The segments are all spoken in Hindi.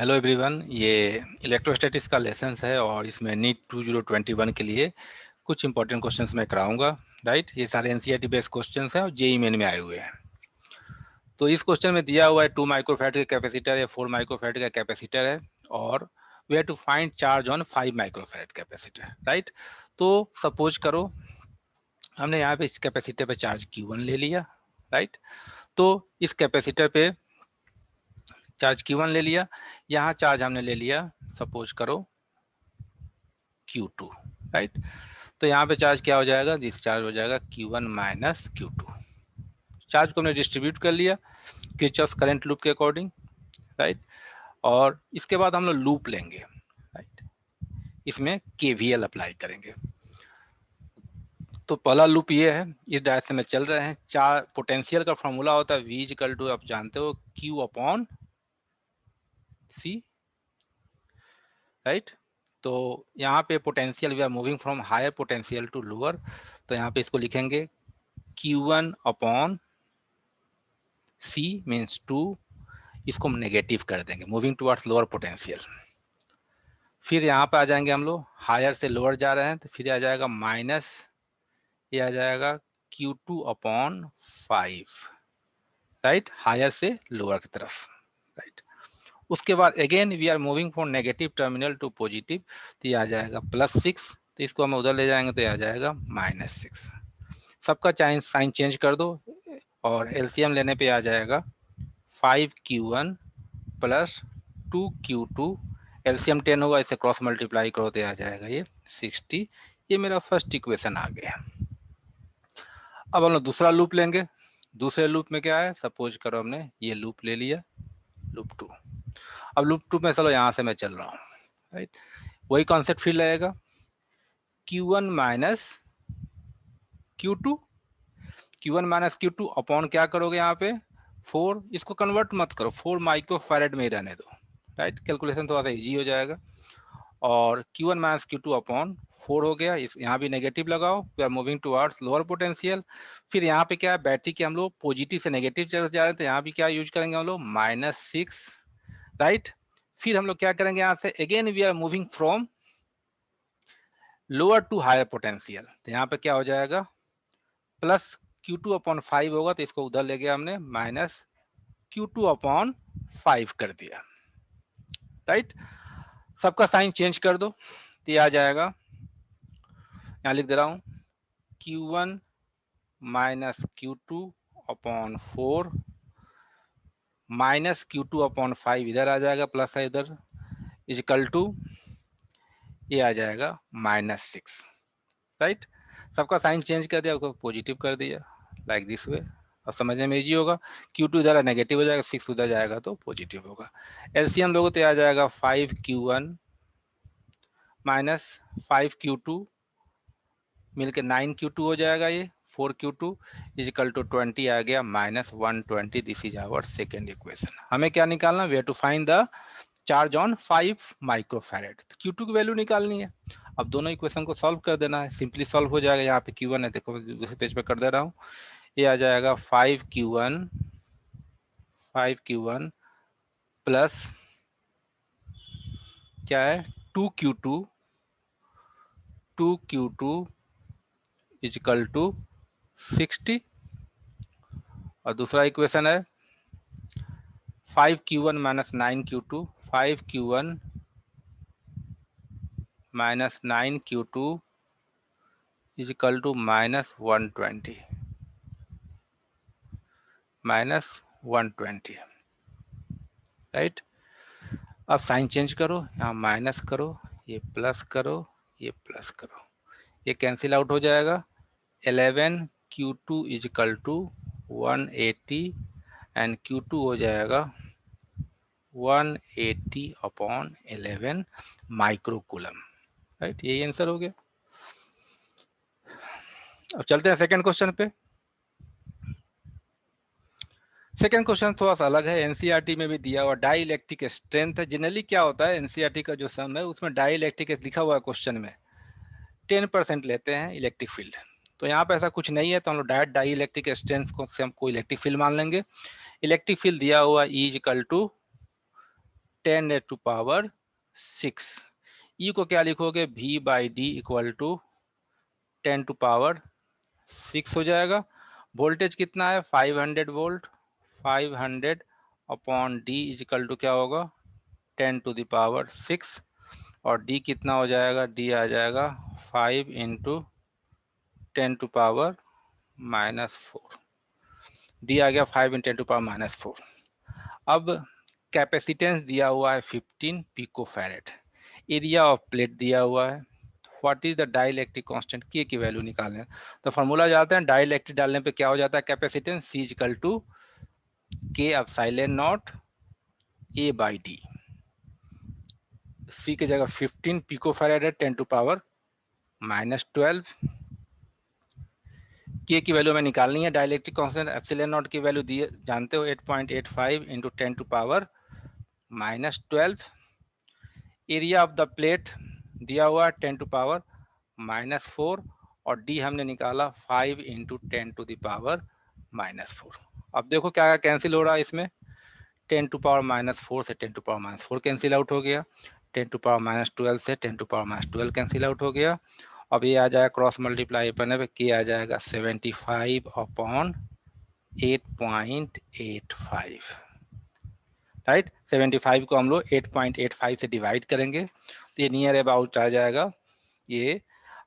हेलो एवरीवन, ये इलेक्ट्रोस्टैटिक्स का लेसन है और इसमें नीट 2021 के लिए कुछ इंपॉर्टेंट क्वेश्चंस मैं कराऊंगा। राइट, ये सारे एनसीईआरटी बेस्ड क्वेश्चंस हैं और जेईई मेन में आए हुए हैं। तो इस क्वेश्चन में दिया हुआ है 2 माइक्रोफैराड का कैपेसिटर या 4 माइक्रोफैराड का कैपेसिटर है और we have to find charge on 5 microfarad capacitor. Right, तो सपोज करो हमने यहाँ पे इस कैपेसिटर पे चार्ज Q1 ले लिया। राइट, तो इस कैपेसिटर पे चार्ज Q1 ले लिया, यहाँ चार्ज हमने ले लिया सपोज करो Q2। राइट, तो यहाँ पे चार्ज क्या हो जाएगा, डिस्चार्ज हो जाएगा Q1 माइनस Q2। चार्ज को हमने डिस्ट्रीब्यूट कर लिया किरचॉफ करंट लूप के अकॉर्डिंग। राइट, और इसके बाद हम लोग लूप लेंगे। राइट, इसमें केवीएल अप्लाई करेंगे। तो पहला लूप ये है, इस डायरेक्शन में चल रहे हैं। चार पोटेंशियल का फॉर्मूला होता है V इक्वल टू, आप जानते हो, Q अपॉन C। राइट, तो यहाँ पे potential, we are moving from higher potential to lower, तो यहाँ पे इसको लिखेंगे Q1 अपॉन C मीन्स 2, इसको हम नेगेटिव कर देंगे, मूविंग टुवर्ड्स लोअर पोटेंशियल। फिर यहाँ पे आ जाएंगे हम लोग, हायर से लोअर जा रहे हैं, तो फिर आ जाएगा माइनस, ये आ जाएगा Q2 अपॉन 5। राइट, हायर से लोअर की तरफ। राइट, उसके बाद again we are moving from negative terminal to positive, तो ये आ जाएगा +6, तो इसको हम उधर ले जाएंगे तो ये आ जाएगा -6। सबका साइन चेंज कर दो और एलसीएम लेने पे आ जाएगा 5Q1 प्लस 2Q2, एलसीएम 10 होगा, इसे क्रॉस मल्टीप्लाई करो तो आ जाएगा ये 60। ये मेरा फर्स्ट इक्वेशन आ गया। अब हम लोग दूसरा लूप लेंगे। दूसरे लूप में क्या है, सपोज करो हमने ये लूप ले लिया, लूप 2। अब लूप 2 में चलो यहाँ से मैं चल रहा हूँ। राइट, वही कॉन्सेप्ट फिर लगेगा, Q1 minus Q2, Q1 minus Q2 upon क्या करोगे यहाँ पे 4, इसको कन्वर्ट मत करो, 4 माइक्रोफैराड में ही रहने दो। राइट, कैलकुलेशन थोड़ा सा इजी हो जाएगा। और Q1 माइनस Q2 अपॉन 4 हो गया, इस यहाँ भी नेगेटिव लगाओ, we are moving towards lower potential. फिर यहाँ पे क्या है, बैटरी के हम लोग पॉजिटिव से नेगेटिव जा रहे हैं, तो यहाँ भी क्या यूज करेंगे हम लोग -6। राइट, फिर हम लोग क्या करेंगे यहाँ से, again we are moving from lower to higher potential, तो यहाँ पे क्या हो जाएगा प्लस Q2 अपॉन 5 होगा, तो इसको उधर ले गया हमने माइनस Q2 अपॉन 5 कर दिया। राइट, सबका साइन चेंज कर दो, तो ये आ जाएगा, यहाँ लिख दे रहा हूं Q1 minus Q2 upon 4 minus Q2 upon 5 इधर आ जाएगा, प्लस है इधर, इजिकल टू ये आ जाएगा -6। राइट, सबका साइन चेंज कर दिया, उसको पॉजिटिव कर दिया, लाइक दिस वे। और समझने में इजी होगा, Q2 इधर नेगेटिव हो जाएगा, 6 उधर जाएगा तो पॉजिटिव होगा। एलसीएम लोगों तो आ जाएगा 5Q1 माइनस 5Q2 मिलके 9Q2 हो जाएगा, ये 4Q2 इजिकल टू 20 आ गया -120। This is our second equation. हमें क्या निकालना, we have to find the charge on 5 microfarad. तो Q2 की वैल्यू निकालनी है। अब दोनों इक्वेशन को सॉल्व कर देना है, सिंपली सॉल्व हो जाएगा। यहाँ पे Q1 है, देखो दूसरे पेज पे कर दे रहा हूँ, ये आ जाएगा 5Q1 प्लस क्या है 2Q2 इजिकल टू 60। और दूसरा इक्वेशन है 5Q1 minus 9Q2, 5Q1 minus 9Q2 equal to -120, -120। Right, अब साइन चेंज करो, यहाँ माइनस करो, ये प्लस करो, ये प्लस करो, ये कैंसिल आउट हो जाएगा। 11Q2 is equal to 180 and Q2 हो जाएगा 180 अपॉन 11 माइक्रोकूलम। राइट, यही आंसर हो गया। अब चलते हैं सेकंड क्वेश्चन पे। सेकंड क्वेश्चन थोड़ा सा अलग है, एनसीईआरटी में भी दिया हुआ डाई इलेक्ट्रिक स्ट्रेंथ है। जनरली क्या होता है, एनसीईआरटी का जो सम है उसमें डाई इलेक्ट्रिक लिखा हुआ है क्वेश्चन में, 10% लेते हैं इलेक्ट्रिक फील्ड। तो यहाँ पे ऐसा कुछ नहीं है, तो हम लोग डायरेक्ट डाई इलेक्ट्रिक स्ट्रेंथ को इलेक्ट्रिक फील्ड मान लेंगे। इलेक्ट्रिक फील्ड दिया हुआ E इक्वल टू 10⁻⁶। ई को क्या लिखोगे, V/D इक्वल टू 10⁻⁶ हो जाएगा। वोल्टेज कितना है, 500 volt, 500 upon D equal to क्या होगा, 10⁻⁶। और D कितना हो जाएगा, D आ जाएगा 5 इंटू 10⁻⁻⁴। D आ गया 5 इंटू 10⁻⁴। अब कैपेसिटेंस दिया हुआ है 15 पिकोफैरेड, एरिया ऑफ प्लेट दिया हुआ है, what is the dielectric constant, के की वैल्यू निकालना है। तो फॉर्मूला जाते हैं, डाइलेक्ट्रिक डालने पे क्या हो जाता है, capacitance C equal to K epsilon not A by D। C की जगह 15 पिकोफैरेड है, 10⁻⁻12। K की वैल्यू में निकालनी है, डाइलेक्ट्रिक कांस्टेंट एप्सिलॉन नॉट की वैल्यू दिए जानते हो 8.85 into 10⁻⁻12। Area of the plate दिया हुआ 10⁻⁻4 और D हमने निकाला 5 इंटू 10⁻⁻4। अब देखो क्या कैंसिल हो रहा है इसमें, 10⁻⁻4 से 10⁻⁻4 कैंसिल आउट हो गया, 10⁻⁻12 से 10⁻⁻12 कैंसिल आउट हो गया। अब ये आ जाएगा क्रॉस मल्टीप्लाई करने पे के आ जाएगा 75 अपॉन 8.85, राइट। 75 को हम लोग 8.85 से डिवाइड करेंगे तो ये नियर अबाउट आ जाएगा ये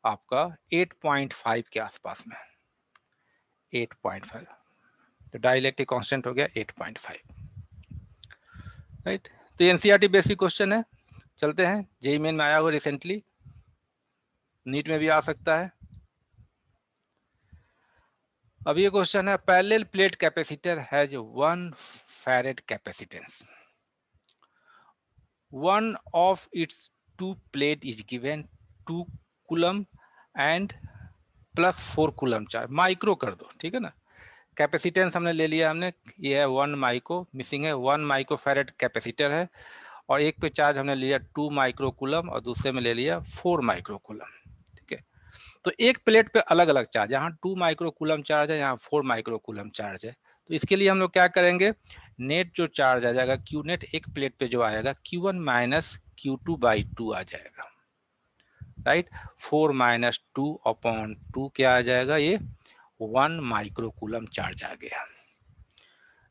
आपका 8.5 के आसपास में, 8.5। तो डाइलेक्ट्रिक कांस्टेंट हो गया 8.5, राइट। तो एनसीईआरटी बेसिक क्वेश्चन है। चलते हैं, जेईई मेन में आया हुआ रिसेंटली, नीट में भी आ सकता है। अब ये क्वेश्चन है, parallel plate capacitor has 1 farad capacitance, one of its two plate is given 2 coulomb and plus 4 coulomb charge, micro कर दो, ठीक है ना। कैपेसिटेंस हमने ले लिया, हमने ये है 1 माइक्रो, मिसिंग है 1 माइक्रो फैरेड कैपेसिटर है, और एक पे चार्ज हमने लिया 2 माइक्रो कूलम और दूसरे में ले लिया 4 माइक्रो कूलम, ठीक है। तो एक प्लेट पे अलग अलग चार्ज, यहाँ 2 माइक्रो कूलम चार्ज है, यहाँ 4 माइक्रो कूलम चार्ज है। तो इसके लिए हम लोग क्या करेंगे, नेट जो चार्ज आ जाएगा क्यू नेट एक प्लेट पे जो आएगा Q1 माइनस Q2 बाई 2 आ जाएगा, राइट। 4 माइनस 2 अपॉन 2 क्या आ जाएगा, ये 1 माइक्रो कूलम चार्ज आ गया,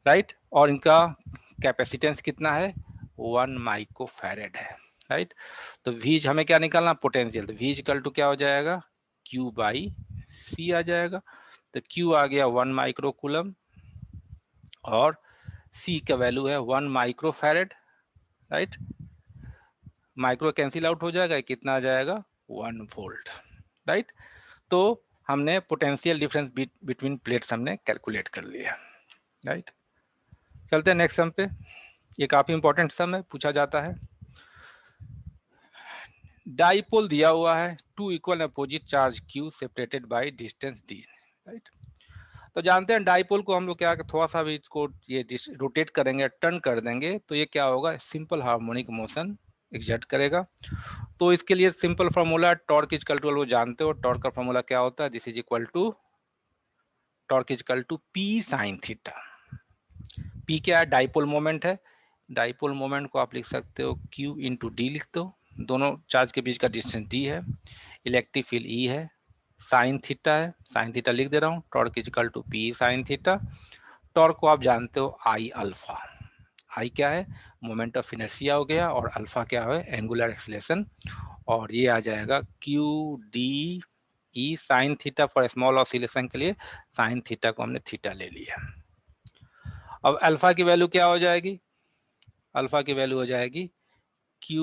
राइट। और इनका कैपेसिटेंस कितना है, 1 माइक्रो फैरेड है, राइट। तो V हमें क्या निकालना, पोटेंशियल, तो V इक्वल टू क्या हो जाएगा, Q बाई C आ जाएगा। तो Q आ गया 1 माइक्रो कूलम और C का वैल्यू है 1 micro farad, right. Micro cancel out हो जाएगा, कितना आ जाएगा, 1 वोल्ट, राइट। तो हमने पोटेंशियल डिफरेंस बिटवीन प्लेट्स हमने कैलकुलेट कर लिया, राइट। चलते हैं नेक्स्ट सम पे, ये काफी इंपॉर्टेंट सम है, पूछा जाता है। डाइपोल दिया हुआ है, 2 equal opposite charge Q separated by distance D, right. तो जानते हैं डाइपोल को हम लोग क्या, थोड़ा सा भी इसको ये रोटेट करेंगे, टर्न कर देंगे तो ये क्या होगा, सिंपल हार्मोनिक मोशन एग्जर्ट करेगा। तो इसके लिए simple formula, torque equal to, वो जानते हो टॉर्क का फार्मूला क्या होता है, this is equal to torque equal to P sine theta. P क्या है, डाइपोल मोमेंट है, डाइपोल मोमेंट को आप लिख सकते हो Q इंटू डी लिख दो, दोनों चार्ज के बीच का डिस्टेंस D है, इलेक्ट्रिक फील्ड E है, साइन थीटा है, साइन थीटा लिख दे रहा हूँ, torque equal to P sine theta. Torque को आप जानते हो I अल्फा, I क्या है, मोमेंट ऑफ इनर्शिया हो गया, और अल्फा क्या है, एंगुलर एक्सीलरेशन, और ये आ जाएगा Q D E sine theta for small oscillation के लिए साइन थीटा को हमने थीटा ले लिया। अब अल्फा की वैल्यू क्या हो जाएगी, अल्फा की वैल्यू हो जाएगी Q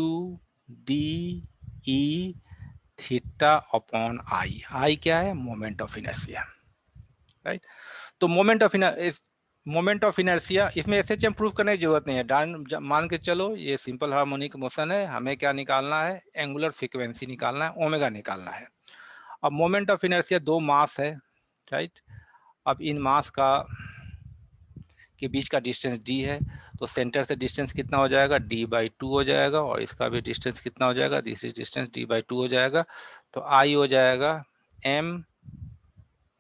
D E theta upon I क्या है, मोमेंट ऑफ इनर्शिया, राइट। तो मोमेंट ऑफ इनर्शिया, इसमें एसएचएम प्रूफ करने की जरूरत नहीं है, मान के चलो ये सिंपल हार्मोनिक मोशन है, हमें क्या निकालना है, एंगुलर फ्रीक्वेंसी निकालना है, ओमेगा निकालना है। अब मोमेंट ऑफ इनर्शिया 2 मास है, राइट। अब इन मास का के बीच का डिस्टेंस D है, तो सेंटर से डिस्टेंस कितना हो जाएगा, D/2 हो जाएगा, और इसका भी डिस्टेंस कितना हो जाएगा, दिस इज डिस्टेंस D/2 हो जाएगा। तो I हो जाएगा m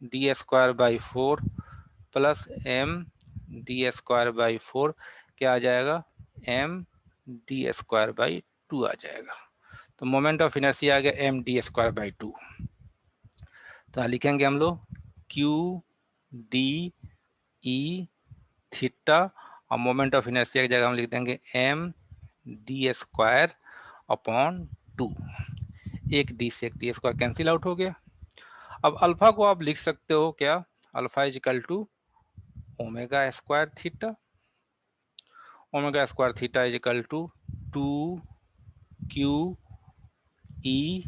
d²/4 plus m d²/4, क्या आ जाएगा, m डी स्क्वायर बाई 2 आ जाएगा। तो मोमेंट ऑफ इनर्शिया आ गया एम डी स्क्वायर बाई 2। तो लिखेंगे हम लोग क्यू डी ई थीटा और मोमेंट ऑफ इनर्शिया की जगह हम लिख देंगे एम डी स्क्वायर अपॉन 2। एक डी से एक डी स्क्वायर कैंसिल आउट हो गया। अब अल्फा को आप लिख सकते हो क्या, alpha is equal to omega square theta. Omega square theta is equal to 2 Q E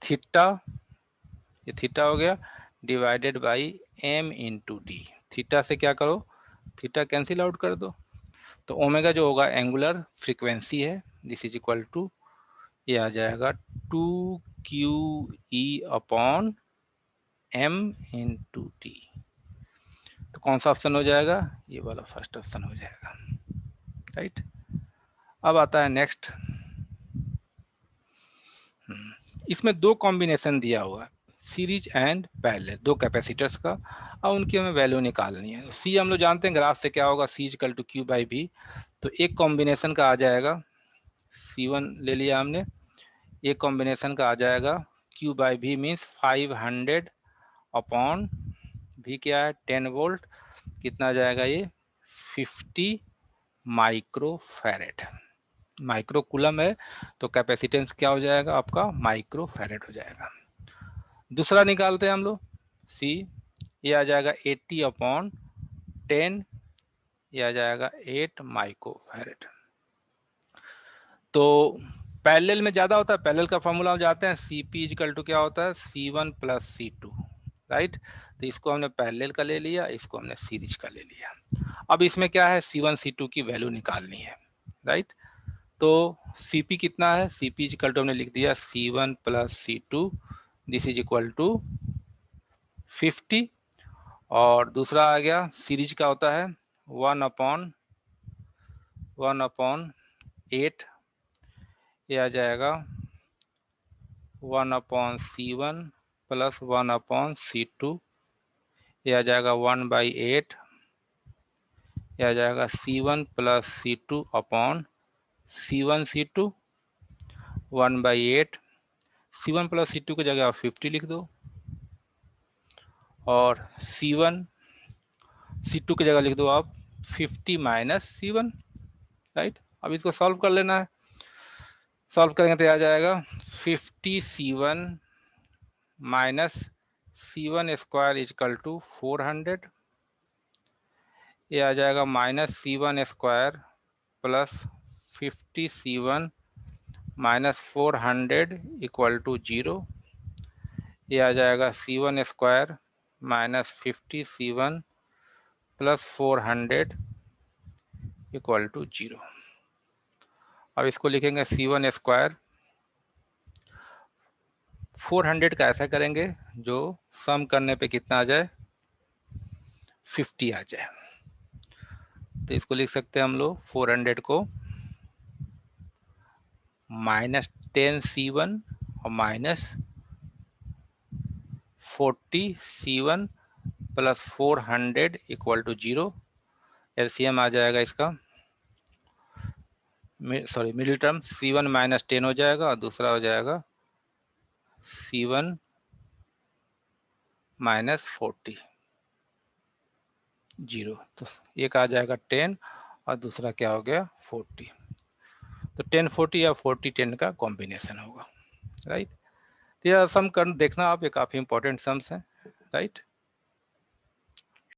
theta, ये थीटा हो गया, divided by M into D. Theta से क्या करो, थीटा कैंसिल आउट कर दो। तो ओमेगा जो होगा एंगुलर फ्रीक्वेंसी है, दिस इज इक्वल टू, ये आ जाएगा 2 Q E upon M into D. तो कौन सा ऑप्शन हो जाएगा, ये वाला फर्स्ट ऑप्शन हो जाएगा, राइट। अब आता है नेक्स्ट, इसमें दो कॉम्बिनेशन दिया हुआ है, सीरीज एंड पैरेलल, दो कैपेसिटर्स का, और उनकी हमें वैल्यू निकालनी है। सी हम लोग जानते हैं ग्राफ से क्या होगा, C equal to Q by B. तो एक कॉम्बिनेशन का आ जाएगा, C1 ले लिया हमने, एक कॉम्बिनेशन का आ जाएगा क्यू बाई भी मीन्स 500 अपॉन भी क्या है 10 वोल्ट, कितना आ जाएगा ये 50 माइक्रो फैरेड। माइक्रो कूलम है तो कैपेसिटेंस क्या हो जाएगा आपका, माइक्रो फैरेड हो जाएगा। दूसरा निकालते हैं हम लोग, सी, ये आ जाएगा 80 अपॉन 10, ये आ जाएगा 8 माइक्रो फैरेड। तो पैरेलल में ज्यादा होता है, पैरेलल का फॉर्मूला हम जाते हैं, Cp इक्वल टू क्या होता है C1 प्लस C2, राइट। तो इसको हमने पैरेलल का ले लिया, इसको हमने सीरीज का ले लिया। अब इसमें क्या है, C1 C2 की वैल्यू निकालनी है, राइट। तो Cp कितना है, Cp इक्वल टू हमने लिख दिया C1 plus C2, this is equal to 50। और दूसरा आ गया सीरीज का होता है 1 अपॉन 8, ये आ जाएगा 1 upon C1 plus 1 upon C2, ये आ जाएगा 1/8, ये आ जाएगा C1 plus C2 upon C1 C2 1/8। C1 plus C2 की जगह आप 50 लिख दो, और C1 C2 की जगह लिख दो आप 50 माइनस C1, राइट। अब इसको सॉल्व कर लेना है, सॉल्व करेंगे तो आ जाएगा 50 C1 minus C1 square is equal to 400, ये आ जाएगा minus C1 square plus 50 C1 minus 400 equal to 0, ये आ जाएगा C1 square minus 50 C1 plus 400 equal to 0। अब इसको लिखेंगे C1 स्क्वायर, 400 का ऐसा करेंगे जो सम करने पे कितना आ जाए 50 आ जाए। तो इसको लिख सकते हैं हम लोग 400 को माइनस 10 C1 और minus 40 C1 plus 400 equal to 0। LCM आ जाएगा इसका, sorry middle term C1 minus 10 हो जाएगा, और दूसरा हो जाएगा C1 माइनस 40 0। तो एक आ जाएगा 10 और दूसरा क्या हो गया 40। तो 10 40 या 40 10 का कॉम्बिनेशन होगा, राइट। तो यह सम कर देखना आप, ये काफी इंपॉर्टेंट सम्स हैं, राइट।